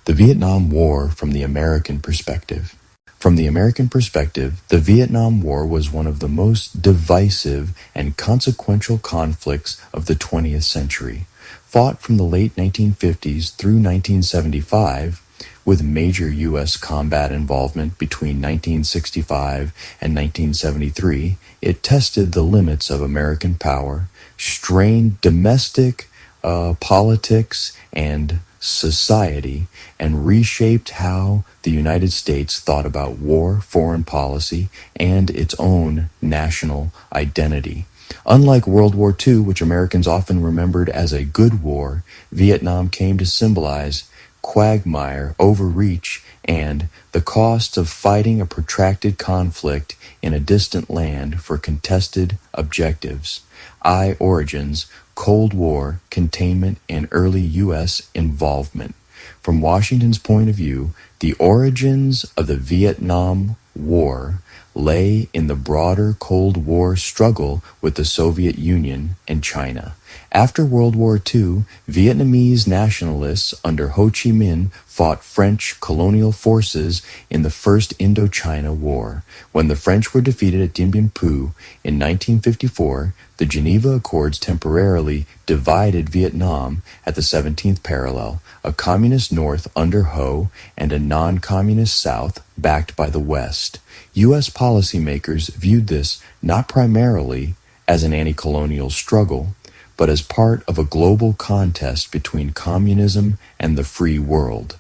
The Vietnam War from the American perspective. From the American perspective, the Vietnam War was one of the most divisive and consequential conflicts of the 20th century. Fought from the late 1950s through 1975, with major U.S. combat involvement between 1965 and 1973, it tested the limits of American power, strained domestic politics and society, and reshaped how the United States thought about war, foreign policy, and its own national identity. Unlike World War II, which Americans often remembered as a good war, Vietnam came to symbolize quagmire, overreach, and the cost of fighting a protracted conflict in a distant land for contested objectives. Origins, Cold War, containment, and early U.S. involvement. From Washington's point of view, the origins of the Vietnam War lay in the broader Cold War struggle with the Soviet Union and China. After World War II, Vietnamese nationalists under Ho Chi Minh fought French colonial forces in the First Indochina War. When the French were defeated at Dien Bien Phu in 1954, the Geneva Accords temporarily divided Vietnam at the 17th parallel, a communist North under Ho and a non-communist South backed by the West. U.S. policymakers viewed this not primarily as an anti-colonial struggle, but as part of a global contest between communism and the free world.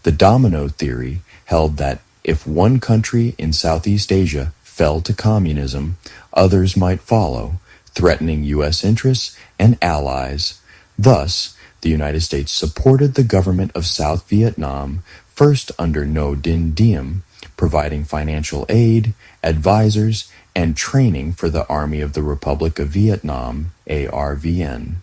The domino theory held that if one country in Southeast Asia fell to communism, others might follow, threatening U.S. interests and allies. Thus, the United States supported the government of South Vietnam, first under Ngo Dinh Diem, providing financial aid, advisors, and training for the Army of the Republic of Vietnam, ARVN.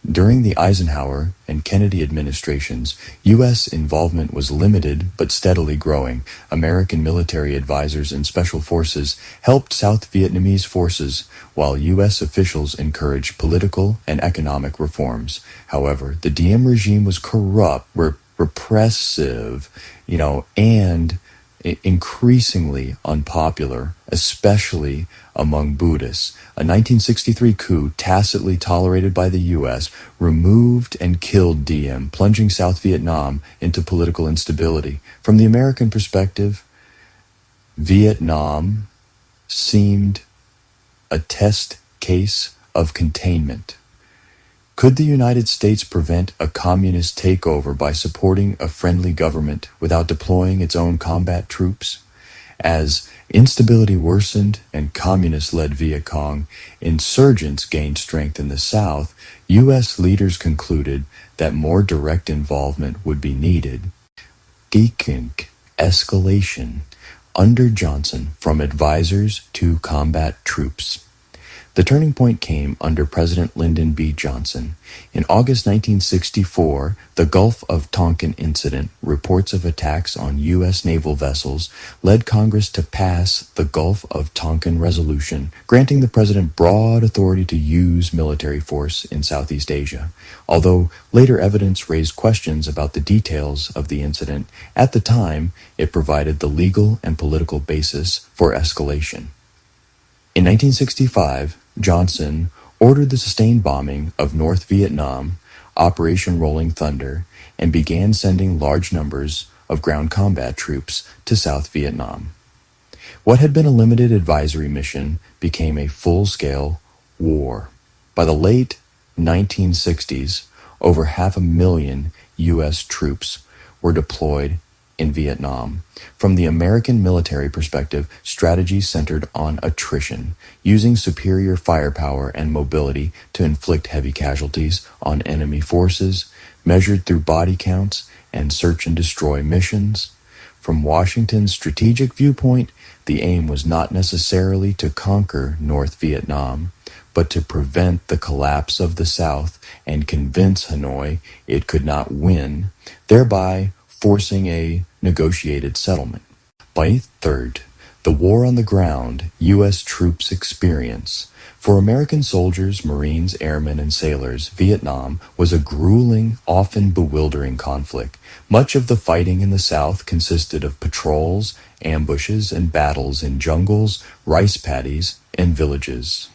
During the Eisenhower and Kennedy administrations, U.S. involvement was limited but steadily growing. American military advisors and special forces helped South Vietnamese forces, while U.S. officials encouraged political and economic reforms. However, the Diem regime was corrupt, repressive, and increasingly unpopular, especially among Buddhists. A 1963 coup, tacitly tolerated by the U.S., removed and killed Diem, plunging South Vietnam into political instability. From the American perspective, Vietnam seemed a test case of containment. Could the United States prevent a communist takeover by supporting a friendly government without deploying its own combat troops? As instability worsened and communist-led Viet Cong insurgents gained strength in the South, U.S. leaders concluded that more direct involvement would be needed. Escalation under Johnson from advisors to combat troops. The turning point came under President Lyndon B. Johnson. In August 1964, the Gulf of Tonkin incident, reports of attacks on U.S. naval vessels, led Congress to pass the Gulf of Tonkin Resolution, granting the president broad authority to use military force in Southeast Asia. Although later evidence raised questions about the details of the incident, at the time, it provided the legal and political basis for escalation. In 1965, Johnson ordered the sustained bombing of North Vietnam, Operation Rolling Thunder, and began sending large numbers of ground combat troops to South Vietnam. What had been a limited advisory mission became a full-scale war. By the late 1960s, over 500,000 U.S. troops were deployed in Vietnam. From the American military perspective, strategy centered on attrition, using superior firepower and mobility to inflict heavy casualties on enemy forces, measured through body counts and search and destroy missions. From Washington's strategic viewpoint, the aim was not necessarily to conquer North Vietnam, but to prevent the collapse of the South and convince Hanoi it could not win, thereby forcing a negotiated settlement. By 3rd, the war on the ground U.S. troops experience. For American soldiers, Marines, airmen, and sailors, Vietnam was a grueling, often bewildering conflict. Much of the fighting in the South consisted of patrols, ambushes, and battles in jungles, rice paddies, and villages.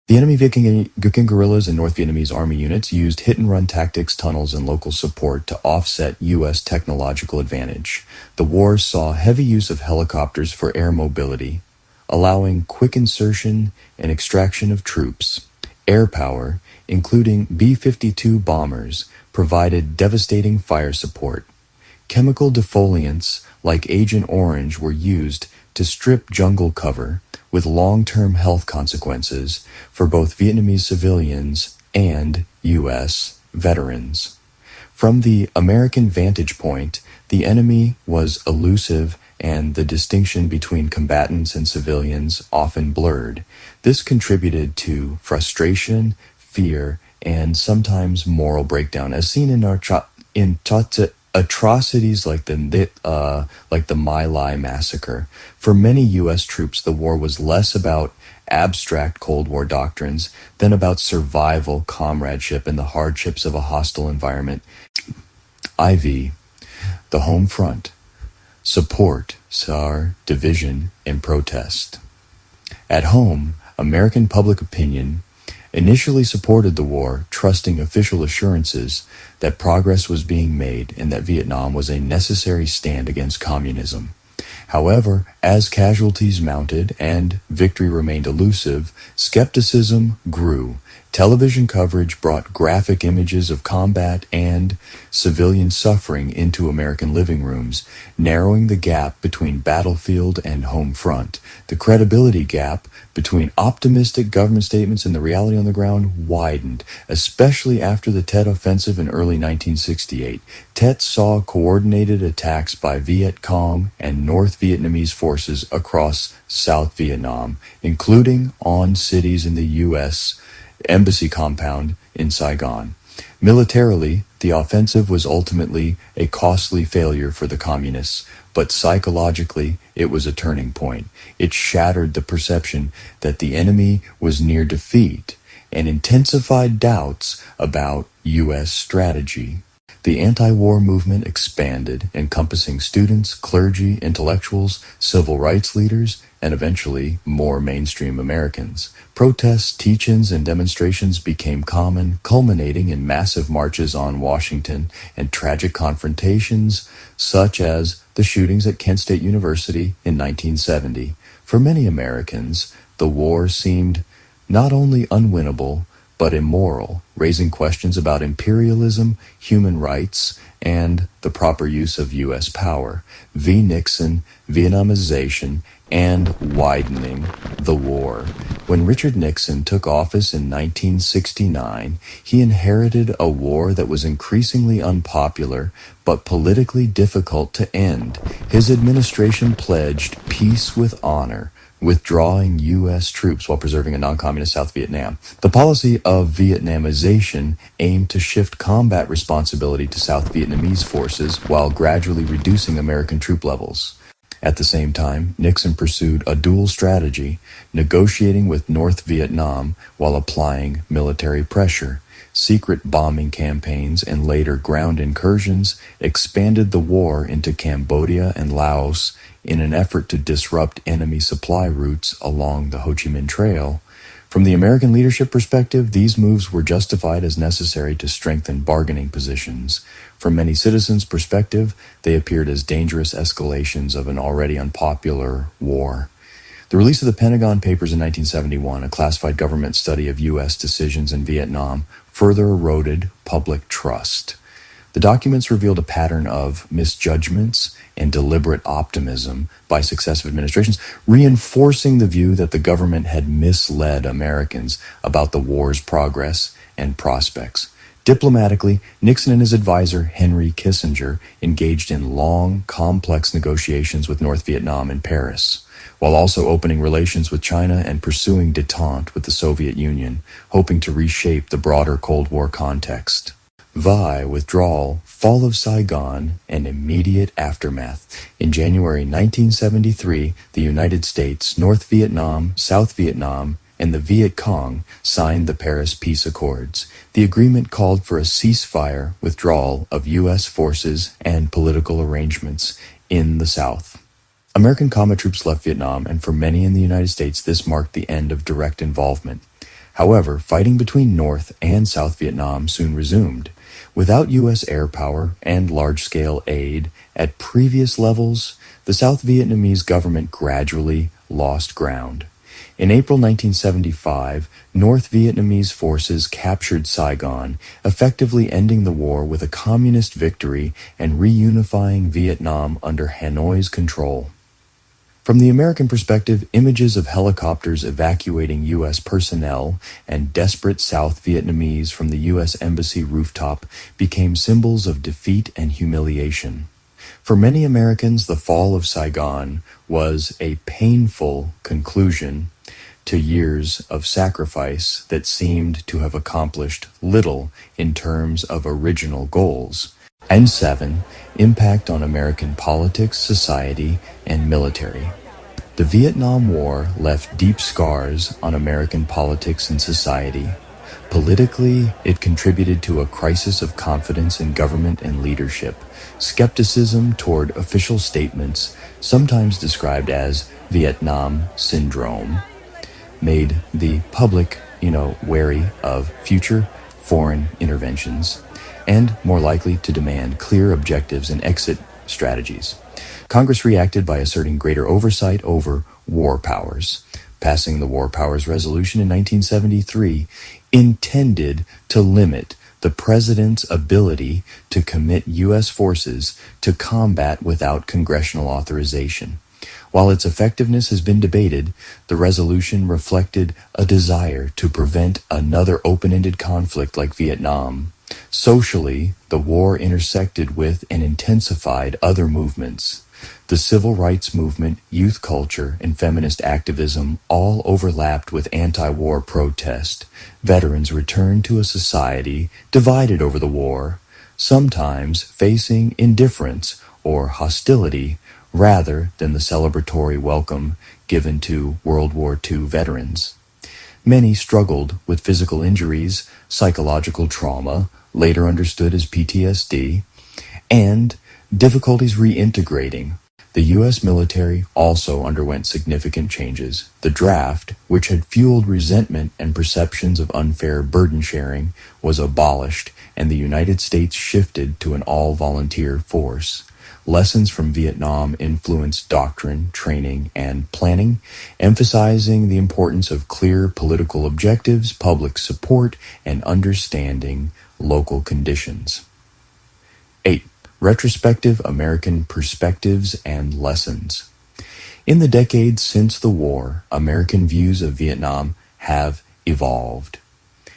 The enemy Viking guerrillas and North Vietnamese army units used hit-and-run tactics, tunnels, and local support to offset U.S. technological advantage. The war saw heavy use of helicopters for air mobility, allowing quick insertion and extraction of troops. Air power, including B-52 bombers, provided devastating fire support. Chemical defoliants like Agent Orange were used to strip jungle cover, with long-term health consequences for both Vietnamese civilians and U.S. veterans. From the American vantage point, the enemy was elusive and the distinction between combatants and civilians often blurred. This contributed to frustration, fear, and sometimes moral breakdown, as seen in atrocities like the My Lai massacre. For many U.S. troops, the war was less about abstract Cold War doctrines than about survival, comradeship, and the hardships of a hostile environment. IV, the home front, support, SAR, division, and protest. At home, American public opinion initially supported the war, trusting official assurances that progress was being made and that Vietnam was a necessary stand against communism. However, as casualties mounted and victory remained elusive, skepticism grew. Television coverage brought graphic images of combat and civilian suffering into American living rooms, narrowing the gap between battlefield and home front. The credibility gap between optimistic government statements and the reality on the ground widened, especially after the Tet Offensive in early 1968. Tet saw coordinated attacks by Viet Cong and North Vietnamese forces across South Vietnam, including on cities in the U.S. Embassy compound in Saigon. Militarily, the offensive was ultimately a costly failure for the communists, but psychologically, it was a turning point. It shattered the perception that the enemy was near defeat and intensified doubts about U.S. strategy. The anti-war movement expanded, encompassing students, clergy, intellectuals, civil rights leaders, and eventually more mainstream Americans. Protests, teach-ins, and demonstrations became common, culminating in massive marches on Washington and tragic confrontations such as the shootings at Kent State University in 1970. For many Americans, the war seemed not only unwinnable, but immoral, raising questions about imperialism, human rights, and the proper use of U.S. power. V. Nixon, Vietnamization, and widening the war. When Richard Nixon took office in 1969, he inherited a war that was increasingly unpopular, but politically difficult to end. His administration pledged peace with honor, withdrawing U.S. troops while preserving a non-communist South Vietnam. The policy of Vietnamization aimed to shift combat responsibility to South Vietnamese forces while gradually reducing American troop levels. At the same time, Nixon pursued a dual strategy, negotiating with North Vietnam while applying military pressure. Secret bombing campaigns and later ground incursions expanded the war into Cambodia and Laos in an effort to disrupt enemy supply routes along the Ho Chi Minh Trail. From the American leadership perspective, these moves were justified as necessary to strengthen bargaining positions. From many citizens' perspective, they appeared as dangerous escalations of an already unpopular war. The release of the Pentagon Papers in 1971, a classified government study of U.S. decisions in Vietnam, further eroded public trust. The documents revealed a pattern of misjudgments and deliberate optimism by successive administrations, reinforcing the view that the government had misled Americans about the war's progress and prospects. Diplomatically, Nixon and his advisor, Henry Kissinger, engaged in long, complex negotiations with North Vietnam in Paris, while also opening relations with China and pursuing détente with the Soviet Union, hoping to reshape the broader Cold War context. Withdrawal, fall of Saigon, and immediate aftermath. In January 1973, the United States, North Vietnam, South Vietnam, and the Viet Cong signed the Paris Peace Accords. The agreement called for a ceasefire, withdrawal of U.S. forces, and political arrangements in the South. American combat troops left Vietnam, and for many in the United States, this marked the end of direct involvement. However, fighting between North and South Vietnam soon resumed. Without U.S. air power and large-scale aid at previous levels, the South Vietnamese government gradually lost ground. In April 1975, North Vietnamese forces captured Saigon, effectively ending the war with a communist victory and reunifying Vietnam under Hanoi's control. From the American perspective, images of helicopters evacuating U.S. personnel and desperate South Vietnamese from the U.S. Embassy rooftop became symbols of defeat and humiliation. For many Americans, the fall of Saigon was a painful conclusion to years of sacrifice that seemed to have accomplished little in terms of original goals. And 7. Impact on American politics, society, and military. The Vietnam War left deep scars on American politics and society. Politically, it contributed to a crisis of confidence in government and leadership, skepticism toward official statements, sometimes described as Vietnam Syndrome, made the public, wary of future foreign interventions, and more likely to demand clear objectives and exit strategies. Congress reacted by asserting greater oversight over war powers. Passing the War Powers Resolution in 1973 intended to limit the president's ability to commit U.S. forces to combat without congressional authorization. While its effectiveness has been debated, the resolution reflected a desire to prevent another open-ended conflict like Vietnam. Socially, the war intersected with and intensified other movements. The civil rights movement, youth culture, and feminist activism all overlapped with anti-war protest. Veterans returned to a society divided over the war, sometimes facing indifference or hostility rather than the celebratory welcome given to World War II veterans. Many struggled with physical injuries, psychological trauma, later understood as PTSD, and difficulties reintegrating. The U.S. military also underwent significant changes. The draft, which had fueled resentment and perceptions of unfair burden sharing, was abolished, and the United States shifted to an all-volunteer force. Lessons from Vietnam influenced doctrine, training, and planning, emphasizing the importance of clear political objectives, public support, and understanding local conditions. 8. Retrospective American perspectives and lessons. In the decades since the war, American views of Vietnam have evolved.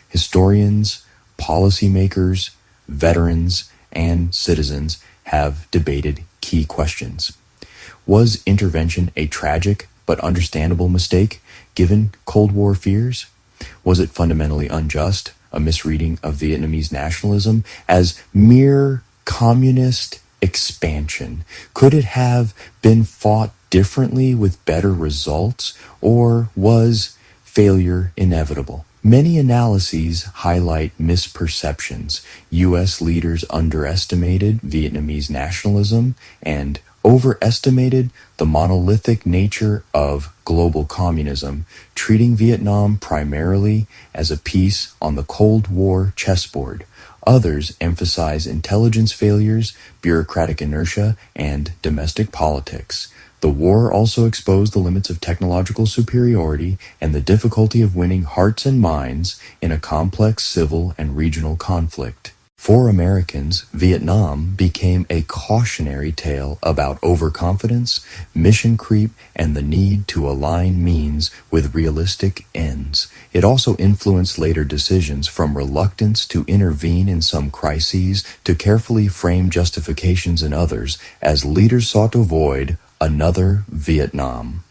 Historians, policymakers, veterans, and citizens have debated key questions. Was intervention a tragic but understandable mistake given Cold War fears? Was it fundamentally unjust, a misreading of Vietnamese nationalism as mere communist expansion? Could it have been fought differently with better results, or was failure inevitable? Many analyses highlight misperceptions. U.S. leaders underestimated Vietnamese nationalism and overestimated the monolithic nature of global communism, treating Vietnam primarily as a piece on the Cold War chessboard. Others emphasize intelligence failures, bureaucratic inertia, and domestic politics. The war also exposed the limits of technological superiority and the difficulty of winning hearts and minds in a complex civil and regional conflict. For Americans, Vietnam became a cautionary tale about overconfidence, mission creep, and the need to align means with realistic ends. It also influenced later decisions, from reluctance to intervene in some crises to carefully frame justifications in others, as leaders sought to avoid another Vietnam.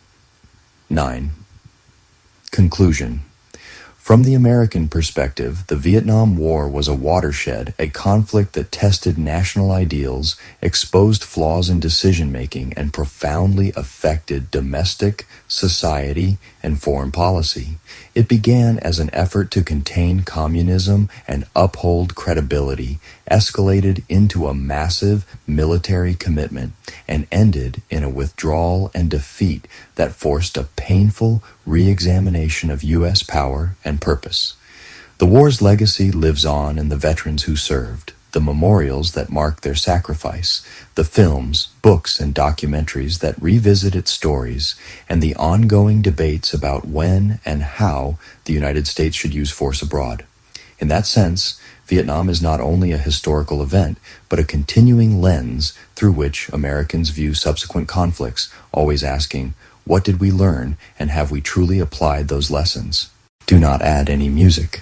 9. Conclusion. From the American perspective, the Vietnam War was a watershed, a conflict that tested national ideals, exposed flaws in decision-making, and profoundly affected domestic, society, and foreign policy. It began as an effort to contain communism and uphold credibility, escalated into a massive military commitment, and ended in a withdrawal and defeat that forced a painful re-examination of U.S. power and purpose. The war's legacy lives on in the veterans who served, the memorials that mark their sacrifice, the films, books, and documentaries that revisit its stories, and the ongoing debates about when and how the United States should use force abroad. In that sense, Vietnam is not only a historical event, but a continuing lens through which Americans view subsequent conflicts, always asking, what did we learn, and have we truly applied those lessons? Do not add any music.